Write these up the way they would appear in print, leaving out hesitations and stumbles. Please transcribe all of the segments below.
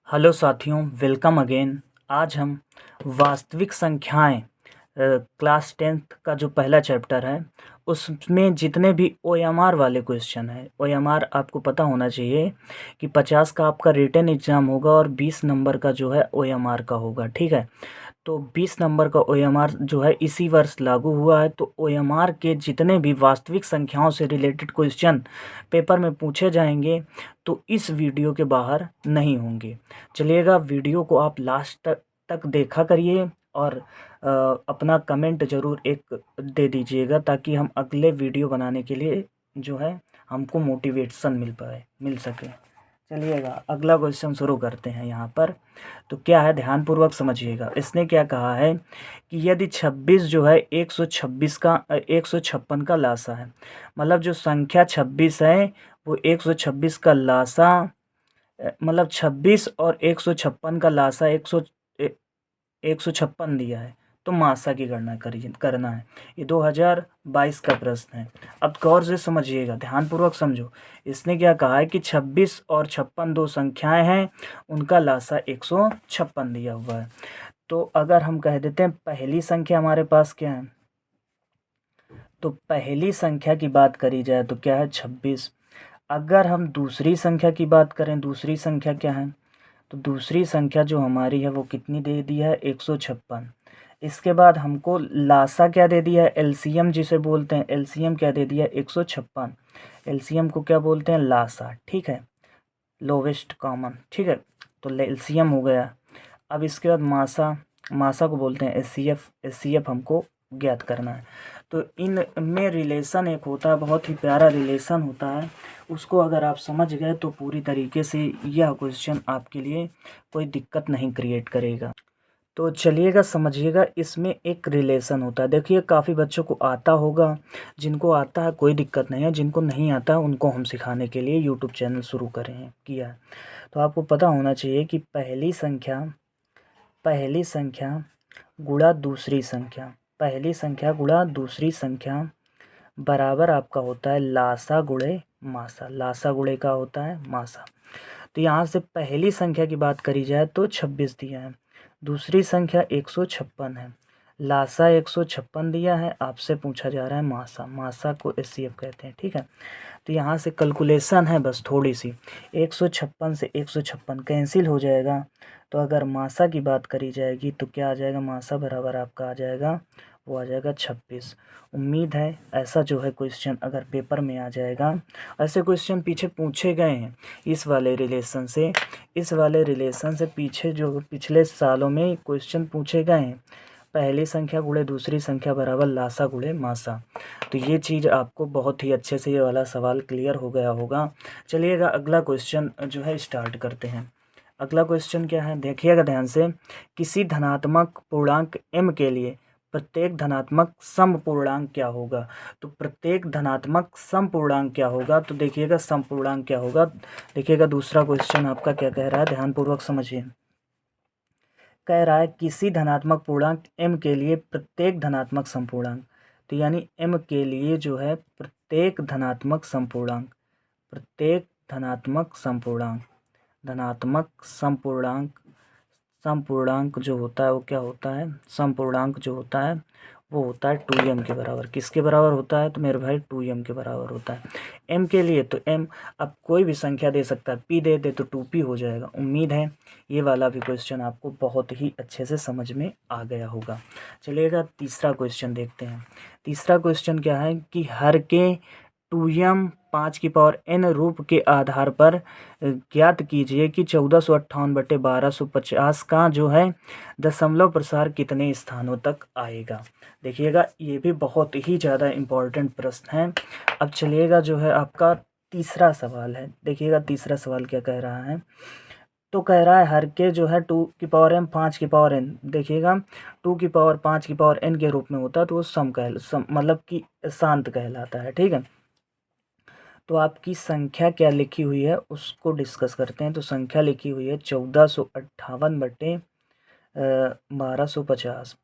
Hello साथियों, welcome again. आज हम वास्तविक संख्याएं क्लास 10th का जो पहला चैप्टर है उसमें जितने भी ओएमआर वाले क्वेश्चन हैं। ओएमआर आपको पता होना चाहिए कि 50 का आपका रिटन एग्ज़ाम होगा और 20 नंबर का जो है ओएमआर का होगा। ठीक है, तो 20 नंबर का ओएमआर जो है इसी वर्ष लागू हुआ है। तो ओएमआर के जितने भी वास्तविक संख्याओं से रिलेटेड क्वेश्चन पेपर में पूछे जाएंगे तो इस वीडियो के बाहर नहीं होंगे। चलिएगा, वीडियो को आप लास्ट तक देखा करिए और अपना कमेंट ज़रूर एक दे दीजिएगा ताकि हम अगले वीडियो बनाने के लिए जो है हमको मोटिवेशन मिल सके। चलिएगा, अगला क्वेश्चन शुरू करते हैं यहाँ पर। तो क्या है, ध्यानपूर्वक समझिएगा। इसने क्या कहा है कि यदि 26 जो है 126 का 156 का लासा है, मतलब जो संख्या 26 है वो 126 का लासा, मतलब 26 और 156 का लासा 156 दिया है, तो मासा की गणना करना है। ये 2022 का प्रश्न है। अब गौर से समझिएगा, ध्यानपूर्वक समझो। इसने क्या कहा है कि 26 और 56 दो संख्याएं हैं, उनका लासा 156 दिया हुआ है। तो अगर हम कह देते हैं पहली संख्या हमारे पास क्या है, तो पहली संख्या की बात करी जाए तो क्या है 26। अगर हम दूसरी संख्या की बात करें, दूसरी संख्या क्या है, तो दूसरी संख्या जो हमारी है वो कितनी दे दी है 156। इसके बाद हमको लासा क्या दे दिया है, एलसीएम जिसे बोलते हैं, एलसीएम क्या दे दिया है 156। एलसीएम को क्या बोलते हैं, लासा। ठीक है, लोवेस्ट कॉमन। ठीक है, तो एलसीएम हो गया। अब इसके बाद मासा, मासा को बोलते हैं एचसीएफ। एचसीएफ हमको ज्ञात करना है। तो इन में रिलेशन एक होता है, बहुत ही प्यारा रिलेशन होता है। उसको अगर आप समझ गए तो पूरी तरीके से यह क्वेश्चन आपके लिए कोई दिक्कत नहीं क्रिएट करेगा। तो चलिएगा समझिएगा, इसमें एक रिलेशन होता है। देखिए, काफ़ी बच्चों को आता होगा, जिनको आता है कोई दिक्कत नहीं है, जिनको नहीं आता है उनको हम सिखाने के लिए यूट्यूब चैनल शुरू किया है। तो आपको पता होना चाहिए कि पहली संख्या गुणा दूसरी संख्या, पहली संख्या गुणा दूसरी संख्या बराबर आपका होता है लासा गुणे मासा। लासा गुणे का होता है मासा। तो यहाँ से पहली संख्या की बात करी जाए तो 26 दिया है, दूसरी संख्या 156 है, लासा 156 दिया है, आपसे पूछा जा रहा है मासा। मासा को एचसीएफ कहते हैं। ठीक है, तो यहाँ से कैलकुलेशन है बस थोड़ी सी, 156 से 156 कैंसिल हो जाएगा। तो अगर मासा की बात करी जाएगी तो क्या आ जाएगा, मासा बराबर आपका आ जाएगा, वो आ जाएगा 26। उम्मीद है ऐसा जो है क्वेश्चन अगर पेपर में आ जाएगा, ऐसे क्वेश्चन पीछे पूछे गए हैं इस वाले रिलेशन से पीछे जो पिछले सालों में क्वेश्चन पूछे गए हैं, पहली संख्या गुणे दूसरी संख्या बराबर लासा गुणे मासा। तो ये चीज़ आपको बहुत ही अच्छे से ये वाला सवाल क्लियर हो गया होगा। चलिएगा, अगला क्वेश्चन जो है स्टार्ट करते हैं। अगला क्वेश्चन क्या है, देखिएगा ध्यान से। किसी धनात्मक पूर्णांक m के लिए प्रत्येक धनात्मक समपूर्णांक क्या होगा। तो प्रत्येक धनात्मक समपूर्णांक क्या होगा, तो देखिएगा समपूर्णांक क्या होगा। देखिएगा दूसरा क्वेश्चन आपका क्या कह रहा है, ध्यानपूर्वक समझिए। कह रहा है किसी धनात्मक पूर्णांक m के लिए प्रत्येक धनात्मक समपूर्णांक, तो यानी m के लिए जो है प्रत्येक धनात्मक समपूर्णांक, प्रत्येक धनात्मक समपूर्णांक, धनात्मक समपूर्णांक, समपूर्णांक जो होता है वो क्या होता है, समपूर्णांक जो होता है वो होता है 2m के बराबर। किसके बराबर होता है, तो मेरे भाई 2m के बराबर होता है। m के लिए तो m, अब कोई भी संख्या दे सकता है, p दे दे तो 2p हो जाएगा। उम्मीद है ये वाला भी क्वेश्चन आपको बहुत ही अच्छे से समझ में आ गया होगा। चलिएगा तीसरा क्वेश्चन देखते हैं। तीसरा क्वेश्चन क्या है कि हर के 2m 5n रूप के आधार पर ज्ञात कीजिए कि 1458/1250 का जो है दशमलव प्रसार कितने स्थानों तक आएगा। देखिएगा, ये भी बहुत ही ज़्यादा इम्पोर्टेंट प्रश्न है। अब चलिएगा जो है आपका तीसरा सवाल है। देखिएगा तीसरा सवाल क्या कह रहा है, तो कह रहा है हर के जो है 2m 5n, देखिएगा 2 5n के रूप में होता है तो वो मतलब कि शांत कहलाता है। ठीक है, तो आपकी संख्या क्या लिखी हुई है उसको डिस्कस करते हैं। तो संख्या लिखी हुई है 1458/1250।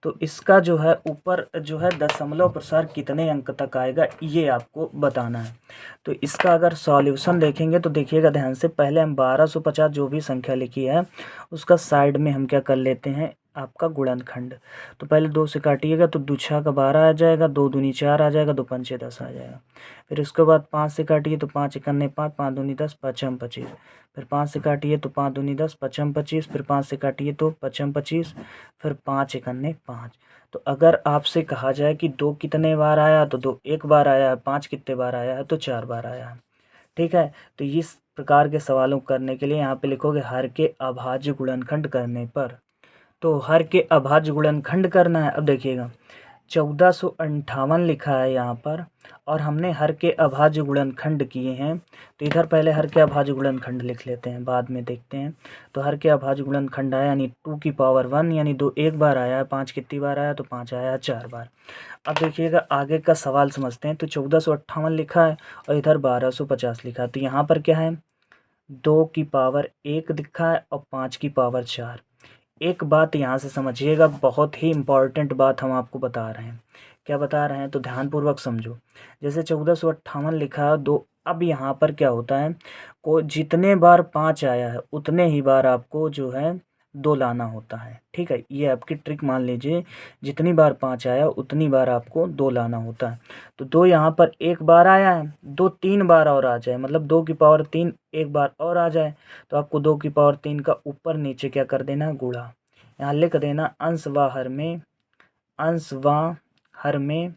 तो इसका जो है ऊपर जो है दशमलव प्रसार कितने अंक तक आएगा ये आपको बताना है। तो इसका अगर सॉल्यूशन देखेंगे तो देखिएगा ध्यान से, पहले हम 1250 जो भी संख्या लिखी है उसका साइड में हम क्या कर लेते हैं, आपका गुणनखंड। तो पहले 2 से काटिएगा तो 2 छः का 12 आ जाएगा, 2 दूनी 4 आ जाएगा, 2 पंचे 10 आ जाएगा। फिर उसके बाद 5 से काटिए तो 5 एकन्ने 5, 5 दूनी 10, पचम 25। फिर 5 से काटिए तो 5 दूनी 10, पचम 25। फिर 5 से काटिए तो पचम 25। फिर 5 एकन्ने 5। तो अगर आपसे कहा जाए कि 2 कितने बार आया तो 2 एक बार आया है, 5 कितने बार आया है तो 4 बार आया है। ठीक है, तो इस प्रकार के सवालों करने के लिए यहाँ पे लिखोगे हर के अभाज्य गुणनखंड करने पर। तो हर के अभाज्य गुणनखंड करना है। अब देखिएगा 1458 लिखा है यहाँ पर और हमने हर के अभाज्य गुणनखंड किए हैं, तो इधर पहले हर के अभाज्य गुणनखंड लिख लेते हैं, बाद में देखते हैं। तो हर के अभाज्य गुणनखंड आया यानी 2 की पावर 1 यानी 2 एक बार आया है, 5 कितनी बार आया तो 5 आया 4 बार। अब देखिएगा आगे का सवाल समझते हैं। तो 1458 लिखा है और इधर 1250 लिखा है, तो यहाँ पर क्या है 2 की पावर 1 लिखा है और 5 की पावर 4। एक बात यहाँ से समझिएगा, बहुत ही इम्पॉर्टेंट बात हम आपको बता रहे हैं। क्या बता रहे हैं तो ध्यानपूर्वक समझो। जैसे 1458 लिखा है दो, अब यहाँ पर क्या होता है, को जितने बार 5 आया है उतने ही बार आपको जो है 2 लाना होता है। ठीक है, ये आपकी ट्रिक मान लीजिए, जितनी बार 5 आया उतनी बार आपको 2 लाना होता है। तो 2 यहाँ पर एक बार आया है, 2 3 बार और आ जाए, मतलब 2 की पावर 3 एक बार और आ जाए, तो आपको 2 की पावर 3 का ऊपर नीचे क्या कर देना, गुणा। यहाँ लिख देना अंश व हर में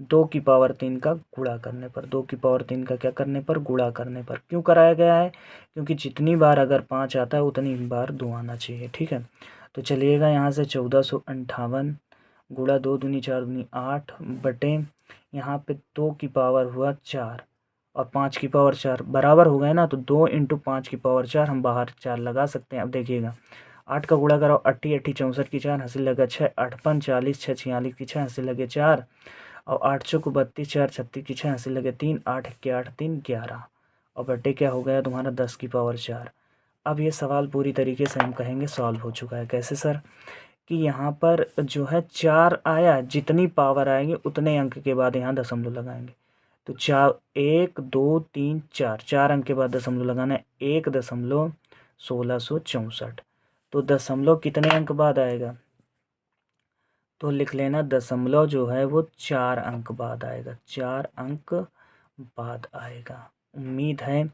2 की पावर 3 का गुणा करने पर, 2 की पावर 3 का क्या करने पर, गुणा करने पर। क्यों कराया गया है, क्योंकि जितनी बार अगर 5 आता है उतनी बार 2 आना चाहिए। ठीक है, तो चलिएगा यहाँ से 1458 गुणा 2 दूनी 4 दूनी 8 बटे यहाँ पे 2 की पावर हुआ 4 और 5 की पावर 4 बराबर हो गए ना। तो 2 इंटू 5 की पावर 4 हम बाहर 4 लगा सकते हैं। अब देखिएगा 8 का गुणा कराओ, 80 80 64 की 4 हंसी लगा 6, 8 5 40 6 46 की 6 हंसी लगे 4 और 8 चौको 32 4 36 की 6 हंसी लगे 3, 8 के 8 3 11 और बटे क्या हो गया तुम्हारा 10 की पावर 4। अब ये सवाल पूरी तरीके से हम कहेंगे सॉल्व हो चुका है। कैसे सर, कि यहाँ पर जो है 4 आया, जितनी पावर आएंगे उतने अंक के बाद यहाँ दशमलव लगाएंगे। तो 4 1 2 3 4 4 अंक के बाद दशमलव लगाना है, 1.1664। तो दशमलव कितने अंक बाद आएगा, तो लिख लेना दशमलव जो है वो 4 अंक बाद आएगा, 4 अंक बाद आएगा। उम्मीद है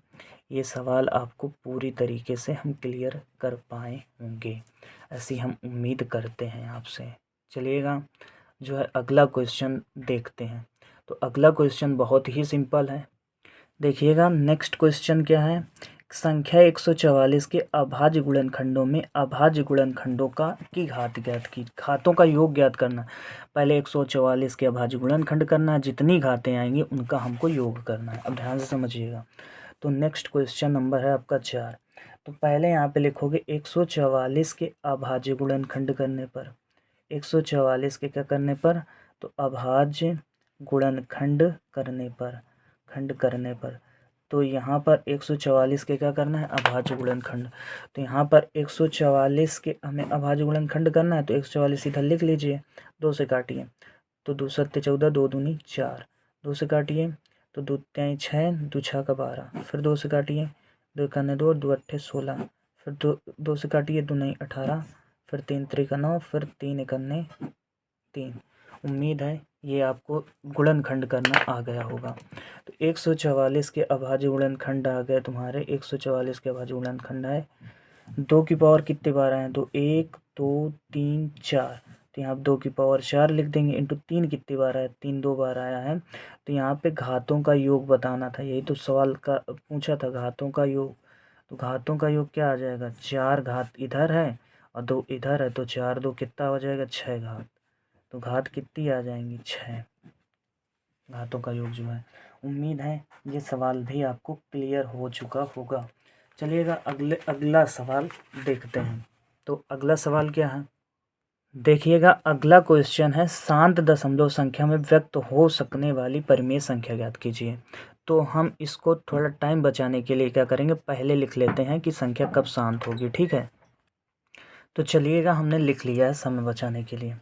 ये सवाल आपको पूरी तरीके से हम क्लियर कर पाए होंगे, ऐसी हम उम्मीद करते हैं आपसे। चलिएगा जो है अगला क्वेश्चन देखते हैं। तो अगला क्वेश्चन बहुत ही सिंपल है, देखिएगा। नेक्स्ट क्वेश्चन क्या है, संख्या 144 के अभाज्य गुणनखंडों में अभाज्य गुणनखंडों का की घात ज्ञात की, घातों का योग ज्ञात करना। पहले 144 के अभाज्य गुणनखंड करना है, जितनी घातें आएंगी उनका हमको योग करना है। अब ध्यान से समझिएगा। तो नेक्स्ट क्वेश्चन नंबर है आपका 4। तो पहले यहाँ पे लिखोगे 144 के अभाज्य गुणनखंड करने पर, 144 के क्या करने पर, तो अभाज्य गुणनखंड करने पर, खंड करने पर। तो यहाँ पर 144 के क्या करना है, अभाज्य गुणनखंड। तो यहाँ पर 144 के हमें अभाज्य गुणनखंड करना है, तो 144 इधर लिख लीजिए, 2 से काटिए तो 2 सत्ते 14, 2 दूनी 4, 2 से काटिए तो 2 त्याई 6, 2 छः का 12, फिर 2 से काटिए 2 इक्याने 2, 2 अट्ठे 16, फिर 2 से काटिए 2 नई 18, फिर 3 त्रिक 9, फिर 3 इक्याने 3। उम्मीद है ये आपको गुणनखंड करना आ गया होगा। तो 144 के अभाज्य गुणनखंड आ गए तुम्हारे, 144 के अभाज्य गुणनखंड आए। 2 की पावर कितने बार आए, तो 1 2 3 4, तो यहाँ 2 की पावर 4 लिख देंगे, इंटू 3 कितनी बार आया, 3 2 बार आया है। तो यहाँ पे घातों का योग बताना था, यही तो सवाल का पूछा था, घातों का योग। तो घातों का योग क्या आ जाएगा, 4 घात इधर है और 2 इधर है, तो 4 2 कितना हो जाएगा, 6 घात। तो घात कितनी आ जाएंगी, 6 घातों का योग जो है। उम्मीद है ये सवाल भी आपको क्लियर हो चुका होगा। चलिएगा अगला सवाल देखते हैं। तो अगला सवाल क्या है, देखिएगा अगला क्वेश्चन है, शांत दशमलव संख्या में व्यक्त हो सकने वाली परिमेय संख्या ज्ञात कीजिए। तो हम इसको थोड़ा टाइम बचाने के लिए क्या करेंगे, पहले लिख लेते हैं कि संख्या कब शांत होगी। ठीक है, तो चलिएगा हमने लिख लिया है समय बचाने के लिए।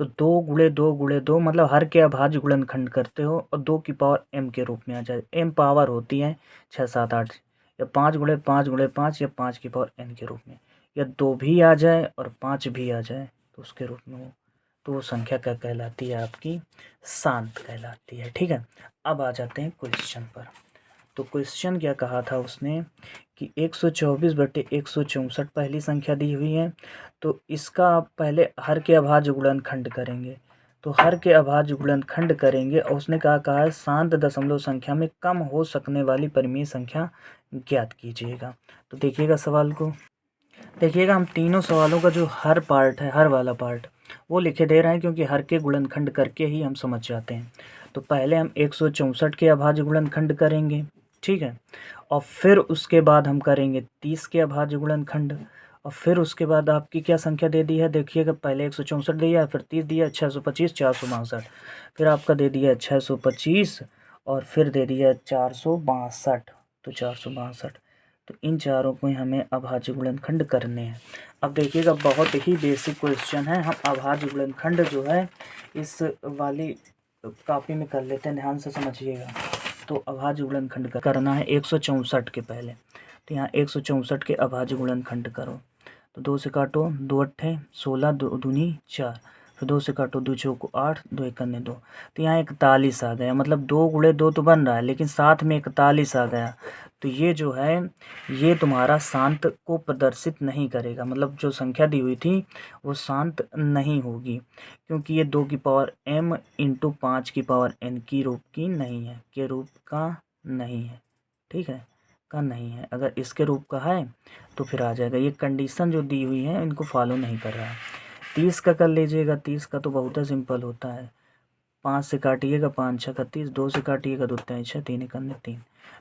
तो 2 गुणे 2 गुणे 2 मतलब हर के अभाज्य गुणनखंड करते हो और 2 की पावर m के रूप में आ जाए। m पावर होती है 6 7 8 या 5 गुणे 5 गुणे 5 या 5 की पावर n के रूप में, या 2 भी आ जाए और 5 भी आ जाए तो उसके रूप में हो, तो वो संख्या क्या कहलाती है आपकी? शांत कहलाती है। ठीक है, अब आ जाते हैं क्वेश्चन पर। तो क्वेश्चन क्या कहा था उसने कि 124/164 पहली संख्या दी हुई है, तो इसका आप पहले हर के अभाज्य गुणनखंड करेंगे। तो हर के अभाज्य गुणनखंड करेंगे और उसने कहा है शांत दशमलव संख्या में कम हो सकने वाली परिमेय संख्या ज्ञात कीजिएगा। तो देखिएगा सवाल को, देखिएगा हम तीनों सवालों का जो हर पार्ट है, हर वाला पार्ट वो लिखे दे रहे हैं, क्योंकि हर के गुणनखंड करके ही हम समझ जाते हैं। तो पहले हम 164 के अभाज्य गुणनखंड करेंगे, ठीक है, और फिर उसके बाद हम करेंगे 30 के अभाज्य गुणनखंड, और फिर उसके बाद आपकी क्या संख्या दे दी है, देखिएगा पहले 164 दिया है, फिर 30 दिया है, 625 462, फिर आपका दे दिया है 625 और फिर दे दिया है 462, तो 462। तो इन चारों को हमें अभाज्य गुणनखंड करने हैं। अब देखिएगा बहुत ही बेसिक क्वेश्चन है, हम अभाज्य गुणनखंड जो है इस वाली कॉपी में कर लेते हैं, ध्यान से समझिएगा। तो अभाज्य गुणनखंड करना है 164 के पहले, तो यहाँ 164 के अभाज्य गुणनखंड करो। तो 2 से काटो, 2 अट्ठे 16, 2 दूनी 4, फिर 2 से काटो, 2 चौको 8, 2 एकन्ने 2, तो यहाँ 41 आ गया। मतलब 2 गुणे 2 तो बन रहा है, लेकिन साथ में 41 आ गया। तो ये जो है ये तुम्हारा शांत को प्रदर्शित नहीं करेगा, मतलब जो संख्या दी हुई थी वो शांत नहीं होगी, क्योंकि ये 2 की पावर m इंटू 5 की पावर n की रूप की नहीं है, के रूप का नहीं है, ठीक है, का नहीं है। अगर इसके रूप का है तो फिर आ जाएगा। ये कंडीशन जो दी हुई है इनको फॉलो नहीं कर रहा है। 30 का कर लीजिएगा, 30 का तो बहुत सिंपल होता है, 5 से काटिएगा 5 6 31, 2 से काटिएगा 2 3 6, 3 एकन्ने 3,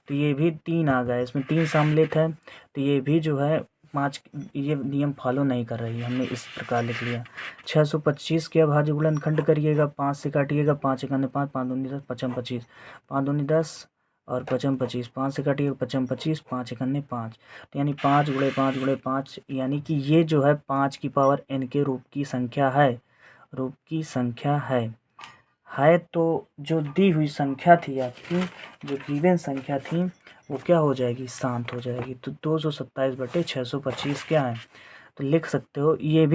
तो ये भी 3 आ गया, इसमें 3 सम्मिलित है, तो ये भी जो है 5, ये नियम फॉलो नहीं कर रही है, हमने इस प्रकार लिख लिया। 625 के अभाज्य गुणनखंड करिएगा, 5 से काटिएगा 5 एकन्ने 5, 5 दूनी 10, 5 25, 5 दूनी 10 और 5 25, 5 से काटिएगा 5 25, 5 एकन्ने 5, तो यानी 5 गुणे 5 गुणे 5, यानी कि ये जो है 5 की पावर n के रूप की संख्या है, रूप की संख्या है। तो जो दी हुई संख्या थी आपकी, जो गिवन संख्या थी वो क्या हो जाएगी? शांत हो जाएगी। तो 227/625 क्या है? तो लिख सकते हो, ये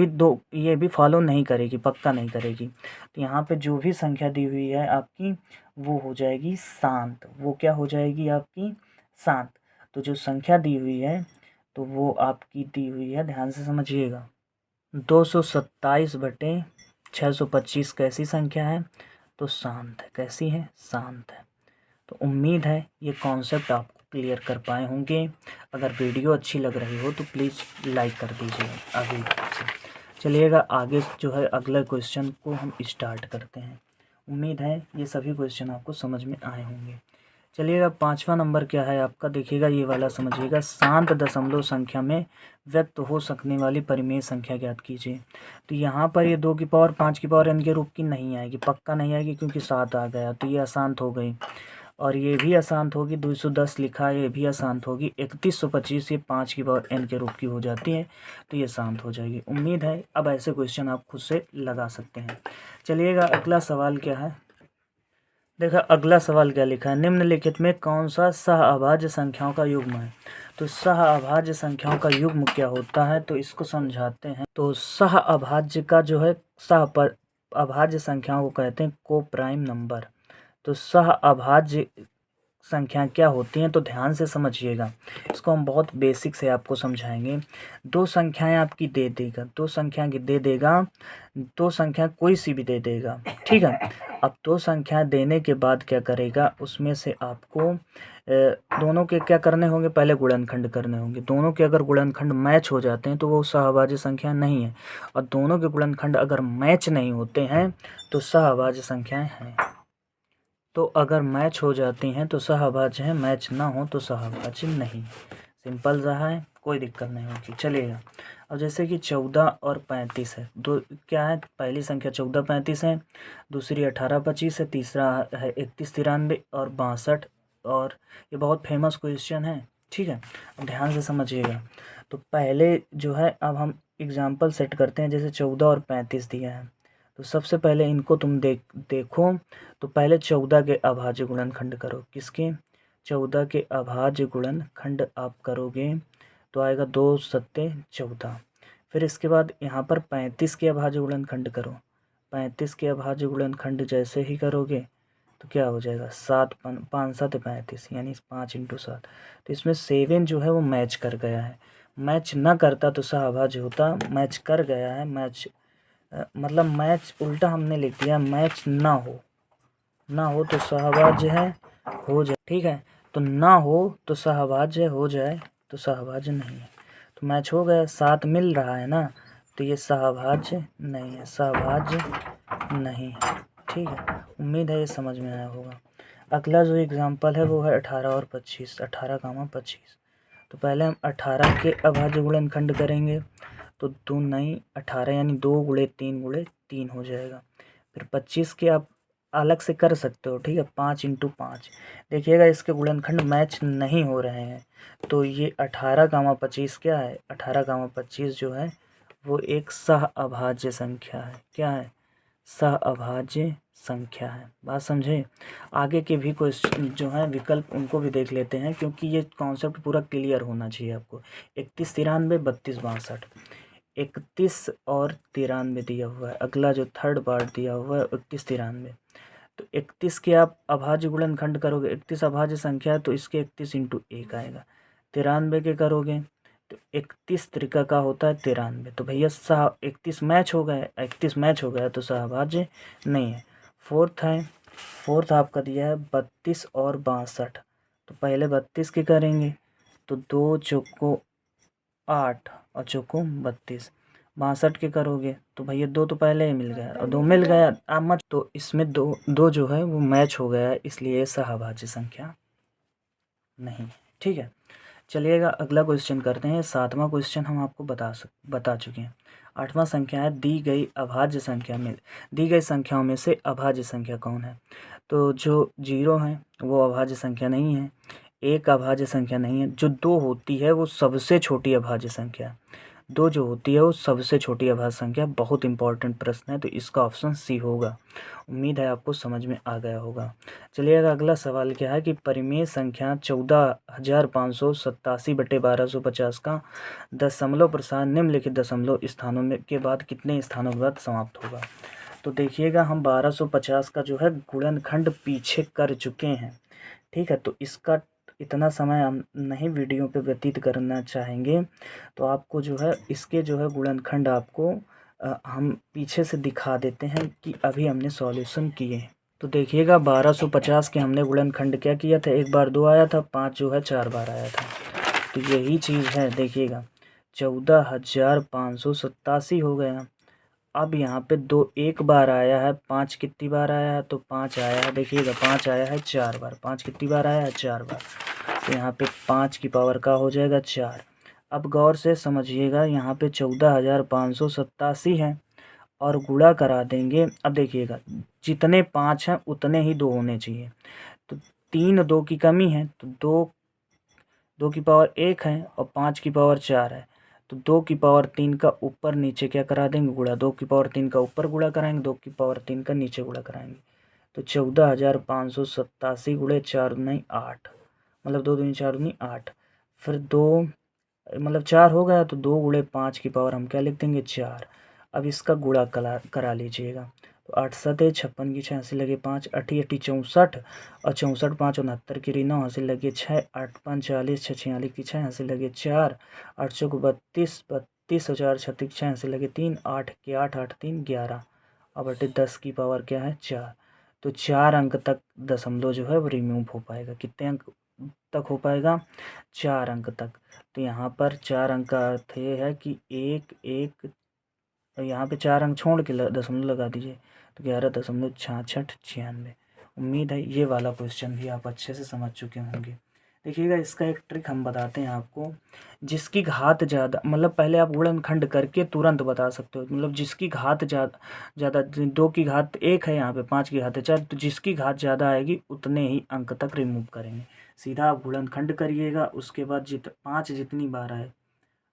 भी फॉलो नहीं करेगी, पक्का नहीं करेगी। तो यहाँ पे जो भी संख्या दी हुई है आपकी वो हो जाएगी शांत। वो क्या हो जाएगी आपकी? शांत। तो जो संख्या दी हुई है तो वो आपकी दी हुई है, ध्यान से समझिएगा, 227/625 कैसी संख्या है? तो शांत है। कैसी है? शांत है। तो उम्मीद है ये कॉन्सेप्ट आपको क्लियर कर पाए होंगे। अगर वीडियो अच्छी लग रही हो तो प्लीज़ लाइक कर दीजिए अभी से। चलिएगा आगे जो है अगला क्वेश्चन को हम स्टार्ट करते हैं। उम्मीद है ये सभी क्वेश्चन आपको समझ में आए होंगे। चलिएगा 5वां नंबर क्या है आपका, देखिएगा ये वाला समझिएगा। शांत दशमलव संख्या में व्यक्त हो सकने वाली परिमेय संख्या ज्ञात कीजिए। तो यहाँ पर ये 2 की पावर 5 की पावर n के रूप की नहीं आएगी, पक्का नहीं आएगी, क्योंकि 7 आ गया, तो ये अशांत हो गई। और ये भी अशांत होगी, 210 लिखा है, ये भी अशांत होगी। 3125 ये 5 की पावर n के रूप की हो जाती है, तो ये शांत हो जाएगी। उम्मीद है अब ऐसे क्वेश्चन आप खुद से लगा सकते हैं। चलिएगा अगला सवाल क्या है, देखा अगला सवाल क्या लिखा है, निम्नलिखित में कौन सा सह अभाज्य संख्याओं का युग्म है? तो सह अभाज्य संख्याओं का युग्म क्या होता है, तो इसको समझाते हैं। तो सह अभाज्य का जो है, सह अभाज्य संख्याओं को कहते हैं को प्राइम नंबर। तो सह अभाज्य संख्या क्या होती हैं, तो ध्यान से समझिएगा, इसको हम बहुत बेसिक से आपको समझाएंगे। दो संख्याएं आपकी दे देगा, दो संख्या की दे देगा, दो संख्या कोई सी भी दे देगा, ठीक है। अब दो संख्याएं देने के बाद क्या करेगा, उसमें से आपको दोनों के क्या करने होंगे, पहले गुणनखंड करने होंगे। दोनों के अगर गुणनखंड मैच हो जाते हैं तो वो सहअभाज्य संख्या नहीं है, और दोनों के गुणनखंड अगर मैच नहीं होते हैं तो सहअभाज्य संख्याएं हैं। तो अगर मैच हो जाती हैं तो सहअभाज्य हैं, मैच ना हो तो सहअभाज्य नहीं। सिंपल रहा है, कोई दिक्कत नहीं होगी। चलिएगा अब जैसे कि 14 और 35 है, दो क्या है, पहली संख्या 14 35 है, दूसरी 18 25 है, तीसरा है 31 93 और 62। और ये बहुत फेमस क्वेश्चन है, ठीक है, अब ध्यान से समझिएगा। तो पहले जो है अब हम एग्जाम्पल सेट करते हैं, जैसे 14 और 35 दिया है, तो सबसे पहले इनको तुम देखो। तो पहले 14 के अभाज्य गुणनखंड करो। किसके? 14 के अभाज्य गुणनखंड आप करोगे तो आएगा 2 सत्ते 14। फिर इसके बाद यहाँ पर 35 के अभाज्य गुणनखंड करो। 35 के अभाज्य गुणनखंड जैसे ही करोगे तो क्या हो जाएगा, 7 5 7 35, यानी 5 × 7। तो इसमें 7 जो है वो मैच कर गया है। मैच ना करता तो सहअभाज्य होता, मैच कर गया है। मैच मतलब मैच उल्टा हमने लिख दिया, मैच ना हो तो सहअभाज्य है, हो जाए। ठीक है, तो ना हो तो सहअभाज्य, हो जाए तो सहअभाज्य नहीं है। तो मैच हो गया, 7 मिल रहा है ना, तो ये सहअभाज्य नहीं है, सहअभाज्य नहीं है। ठीक है, उम्मीद है ये समझ में आया होगा। अगला जो एग्जांपल है वो है 18 और 25, 18, तो पहले हम 18 के अभाज्य गुणनखंड करेंगे। तो 2 नहीं 18 यानी 2 × 3 × 3 हो जाएगा। फिर 25 के आप अलग से कर सकते हो। ठीक है, 5 × 5। देखिएगा इसके गुणनखंड मैच नहीं हो रहे हैं, तो ये 18, 25 क्या है, 18, 25 जो है वो एक सहअभाज्य संख्या है। क्या है? सहअभाज्य संख्या है। बात समझे? आगे के भी क्वेश्चन जो हैं विकल्प उनको भी देख लेते हैं, क्योंकि ये कॉन्सेप्ट पूरा क्लियर होना चाहिए आपको। 31 93 32 62, 31 और 93 दिया हुआ है। अगला जो थर्ड पार्ट दिया हुआ है 31 93। तो 31 के आप अभाज्य गुणनखंड करोगे, 31 अभाज्य संख्या है तो इसके 31 × 1 आएगा। 93 के करोगे तो 31 त्रिका का होता है 93। तो भैया 31 मैच हो गए, 31 मैच हो गया तो सहअभाज्य नहीं है। फोर्थ आपका दिया है 32 और 62। तो पहले 32 के करेंगे तो 2 चौको 8 और चौको 32। 62 के करोगे तो भैया 2 तो पहले ही मिल गया और 2 मिल गया अब मत, तो इसमें दो जो है वो मैच हो गया है, इसलिए सहअभाज्य संख्या नहीं। ठीक है, चलिएगा अगला क्वेश्चन करते हैं। 7वां क्वेश्चन हम आपको बता चुके हैं। 8वां संख्या है, दी गई संख्याओं में से अभाज्य संख्या कौन है? तो जो 0 है वो अभाज्य संख्या नहीं है, 1 अभाज्य संख्या नहीं है, जो 2 होती है वो सबसे छोटी अभाज्य संख्या है। 2 जो होती है वो सबसे छोटी अभाज्य संख्या। बहुत इंपॉर्टेंट प्रश्न है, तो इसका ऑप्शन सी होगा। उम्मीद है आपको समझ में आ गया होगा। चलिएगा अगला सवाल क्या है कि परिमेय संख्या 14,587/1250 का दशमलव प्रसार निम्नलिखित दशमलव स्थानों में के बाद कितने स्थानों के बाद समाप्त होगा? तो देखिएगा हम 1250 का जो है गुणनखंड पीछे कर चुके हैं। ठीक है, तो इसका इतना समय हम नहीं वीडियो पे व्यतीत करना चाहेंगे, तो आपको जो है इसके जो है गुणनखंड आपको हम पीछे से दिखा देते हैं कि अभी हमने सॉल्यूशन किए हैं। तो देखिएगा 1250 के हमने गुणनखंड क्या किया था, 1 बार 2 आया था, 5 जो है 4 बार आया था। तो यही चीज़ है, देखिएगा 14,587 हो गया। अब यहाँ पे 2 1 बार आया है, 5 कितनी बार आया है, तो 5 आया है। देखिएगा 5 आया है 4 बार, 5 कितनी बार आया है, 4 बार। तो यहाँ पे 5 की पावर का हो जाएगा 4। अब गौर से समझिएगा, यहाँ पे 14,587 है और गुणा करा देंगे। अब देखिएगा जितने 5 हैं उतने ही 2 होने चाहिए, तो 3 2 की कमी है, तो 2 की पावर 1 है और 5 की पावर 4 है, तो 2 की पावर 3 का ऊपर नीचे क्या करा देंगे, गुणा। 2 की पावर 3 का ऊपर गुणा कराएंगे, 2 की पावर 3 का नीचे गुणा कराएंगे। तो 14,587 गुणे 4 दूनी 8, मतलब 2 दूनी 4 दूनी 8। फिर 2 मतलब 4 हो गया, तो 2 गुणे 5 की पावर हम क्या लिख देंगे, 4। अब इसका गुणा करा लीजिएगा। तो 8 7 56 की 6 हंसी लगे 5, 8 8 64 और 64 5 69 की 9 हंसी लगे 6, 8 5 40 6 46 की 6 हंसी लगे 4, 8 चौक 32 32 और 4 36 6 हंसी लगे 3, 8 के 8 8 3 11 और बटे 10 की पावर क्या है, 4। तो 4 अंक तक दशमलव जो है वो रिमूव हो पाएगा। कितने अंक तक हो पाएगा, 4 अंक तक। तो यहाँ पर 4 अंक का अर्थ ये है कि 1 1, यहाँ पे 4 अंक छोड़ के दशमलव लगा दीजिए, तो 11.6696। उम्मीद है ये वाला क्वेश्चन भी आप अच्छे से समझ चुके होंगे। देखिएगा इसका एक ट्रिक हम बताते हैं आपको। जिसकी घात ज़्यादा, मतलब पहले आप गुणनखंड करके तुरंत बता सकते हो, मतलब जिसकी घात ज़्यादा 2 की घात 1 है, यहाँ पे 5 की घात 4, तो जिसकी घात ज़्यादा आएगी उतने ही अंक तक रिमूव करेंगे। सीधा आप गुणनखंड करिएगा, उसके बाद 5 जितनी बार आए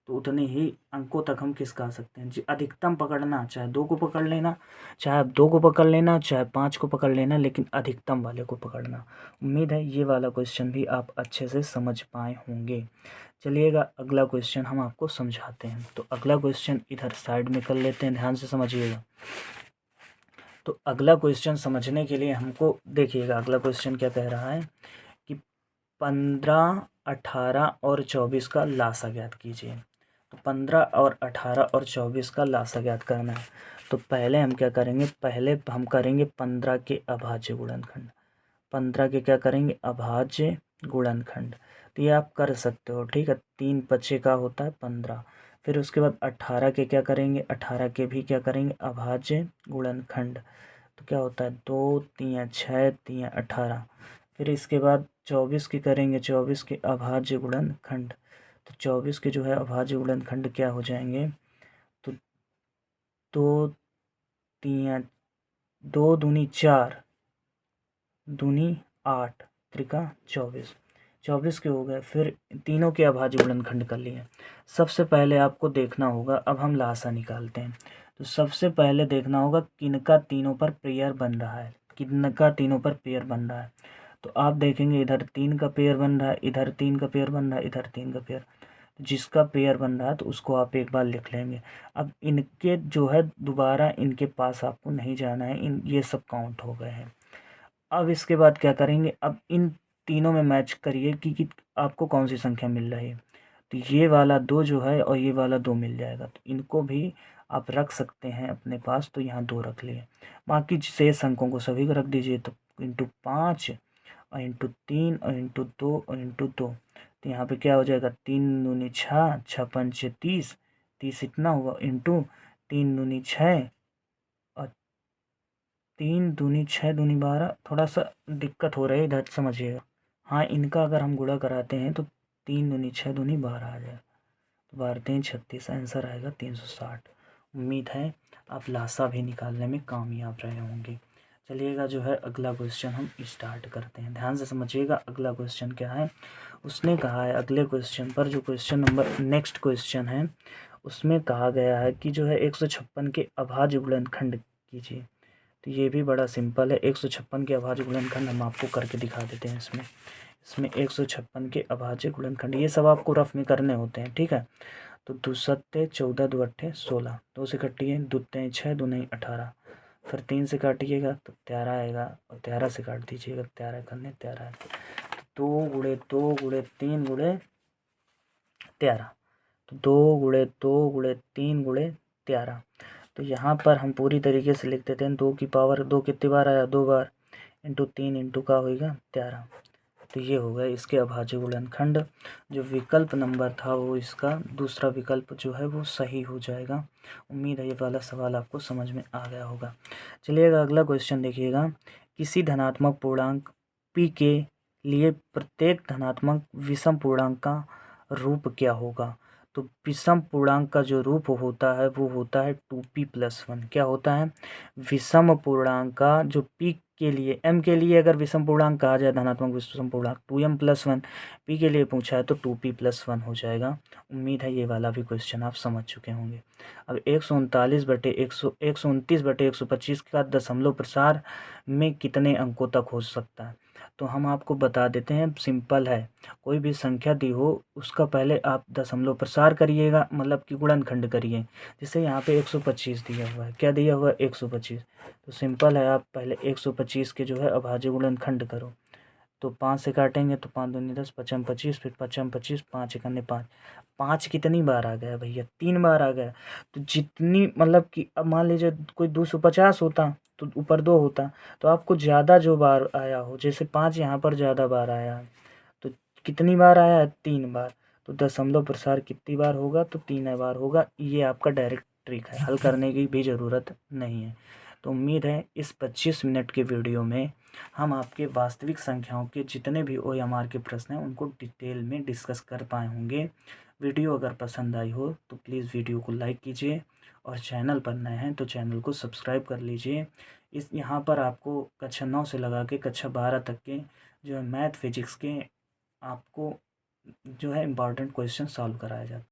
तो उतने ही अंकों तक हम किसका आ सकते हैं। अधिकतम पकड़ना, चाहे 2 को पकड़ लेना, चाहे आप 2 को पकड़ लेना, चाहे 5 को पकड़ लेना, लेकिन अधिकतम वाले को पकड़ना। उम्मीद है ये वाला क्वेश्चन भी आप अच्छे से समझ पाए होंगे। चलिएगा अगला क्वेश्चन हम आपको समझाते हैं। तो अगला क्वेश्चन इधर साइड में कर लेते हैं, ध्यान से समझिएगा। तो अगला क्वेश्चन समझने के लिए हमको देखिएगा, अगला क्वेश्चन क्या कह रहा है कि 15, 18 और 24 का लासा ज्ञात कीजिए। तो 15 और 18 और 24 का लासा ज्ञात करना है। तो पहले हम क्या करेंगे, पहले हम करेंगे 15 के अभाज्य गुणनखंड। 15 के क्या करेंगे, अभाज्य गुणनखंड। तो ये आप कर सकते हो, ठीक है। 3 पचे का होता है 15। फिर उसके बाद 18 के क्या करेंगे, 18 के भी क्या करेंगे, अभाज्य गुणनखंड। तो क्या होता है, 2 3 6 3 18। फिर इसके बाद 24 की करेंगे, 24 के अभाज्य गुणनखंड। तो 24 के जो है अभाज्य गुणनखंड क्या हो जाएंगे, तो 2 3 2 दूनी 4 दूनी 8 त्रिका 24, 24 के हो गए। फिर तीनों के अभाज्य गुणनखंड कर लिए। सबसे पहले आपको देखना होगा, अब हम लासा निकालते हैं। तो सबसे पहले देखना होगा किनका तीनों पर पेयर बन रहा है, किनका तीनों पर पेयर बन रहा है। तो आप देखेंगे इधर 3 का पेयर बन रहा है, इधर 3 का पेयर बन रहा है, इधर 3 का पेयर। जिसका पेयर बन रहा है तो उसको आप एक बार लिख लेंगे। अब इनके जो है दोबारा इनके पास आपको नहीं जाना है, इन ये सब काउंट हो गए हैं। अब इसके बाद क्या करेंगे, अब इन तीनों में मैच करिए कि आपको कौन सी संख्या मिल रही है। तो ये वाला 2 जो है और ये वाला 2 मिल जाएगा, तो इनको भी आप रख सकते हैं अपने पास। तो यहाँ 2 रख लिए, बाकी शेष अंकों को सभी को रख दीजिए। तो इंटू 5 और इंटू 3 और इंटू 2 और इंटू 2। तो यहाँ पे क्या हो जाएगा, 3 दूनी 6, 6 पंचे 30, 30 इतना हुआ, इंटू 3 दूनी 6 और 3 दूनी 6 दूनी 12। थोड़ा सा दिक्कत हो रही है इधर, समझिएगा। हाँ, इनका अगर हम गुणा कराते हैं तो 3 दूनी 6 दूनी 12 आ जाएगा। तो 12 3 36, आंसर आएगा 360। उम्मीद है आप लासा भी निकालने में कामयाब रहे होंगे। चलिएगा जो है अगला क्वेश्चन हम स्टार्ट करते हैं, ध्यान से समझिएगा। अगला क्वेश्चन क्या है, उसने कहा है अगले क्वेश्चन पर, जो क्वेश्चन नंबर नेक्स्ट क्वेश्चन है, उसमें कहा गया है कि जो है 156 के अभाज्य गुणनखंड कीजिए। तो ये भी बड़ा सिंपल है। 156 के अभाज्य गुणनखंड हम आपको करके दिखा देते हैं। इसमें 156 के अभाज्य गुणनखंड ये सब आपको रफ में करने होते हैं, ठीक है। तो 2 सत्ते 14, 2 अट्ठे 16, 2 से काटिए, 2 तें 6, 2 नहीं 18। फिर 3 से काटिएगा तो 13 आएगा, और 13 से काट दीजिएगा, 13 करने 13 है। 2 गुणे 2 गुणे 3 गुणे 13। तो 2 गुणे 2 गुणे 3 गुणे 13। तो यहाँ पर हम पूरी तरीके से लिख देते हैं। 2 की पावर 2 कितनी बार आया, 2 बार, इंटू 3 इंटू का होगा 13। तो ये हो गया इसके अभाज्य गुणनखंड। जो विकल्प नंबर था वो इसका दूसरा विकल्प जो है वो सही हो जाएगा। उम्मीद है ये वाला सवाल आपको समझ में आ गया होगा। चलिएगा अगला क्वेश्चन देखिएगा। किसी धनात्मक पूर्णांक p के लिए प्रत्येक धनात्मक विषम पूर्णांक का रूप क्या होगा। तो विषम पूर्णांक का जो रूप होता है वो होता है 2p+1। क्या होता है, विषम पूर्णांक का जो p के लिए, m के लिए अगर विषम पूर्णांक कहा जाए धनात्मक विषम पूर्णांक 2m+1, p के लिए पूछा है तो 2p+1 हो जाएगा। उम्मीद है ये वाला भी क्वेश्चन आप समझ चुके होंगे। अब 129/125 का दशमलव प्रसार में कितने अंकों तक हो सकता है। तो हम आपको बता देते हैं, सिंपल है। कोई भी संख्या दी हो उसका पहले आप दशमलव प्रसार करिएगा, मतलब कि गुणनखंड करिए। जैसे यहाँ पे 125 दिया हुआ है, क्या दिया हुआ है 125। तो सिंपल है, आप पहले 125 के जो है अभाज्य गुणनखंड करो। तो 5 से काटेंगे तो 5 दूनी 10, 5 25, फिर 5 25, 5 1 5। 5 कितनी बार आ गया भैया, 3 बार आ गया। तो जितनी मतलब कि अब मान लीजिए कोई 250 होता तो ऊपर 2 होता, तो आपको ज़्यादा जो बार आया हो, जैसे 5 यहाँ पर ज़्यादा बार आया है, तो कितनी बार आया है, 3 बार। तो दशमलव प्रसार कितनी बार होगा, तो 3 बार होगा। ये आपका डायरेक्ट ट्रिक है, हल करने की भी ज़रूरत नहीं है। तो उम्मीद है इस 25 मिनट के वीडियो में हम आपके वास्तविक संख्याओं के जितने भी OMR के प्रश्न हैं उनको डिटेल में डिस्कस कर पाए होंगे। वीडियो अगर पसंद आई हो तो प्लीज़ वीडियो को लाइक कीजिए, और चैनल पर नए हैं तो चैनल को सब्सक्राइब कर लीजिए। यहाँ पर आपको कक्षा 9 से लगा के कक्षा 12 तक के जो है मैथ फिजिक्स के आपको जो है इम्पॉर्टेंट क्वेश्चन सॉल्व कराया जाता है।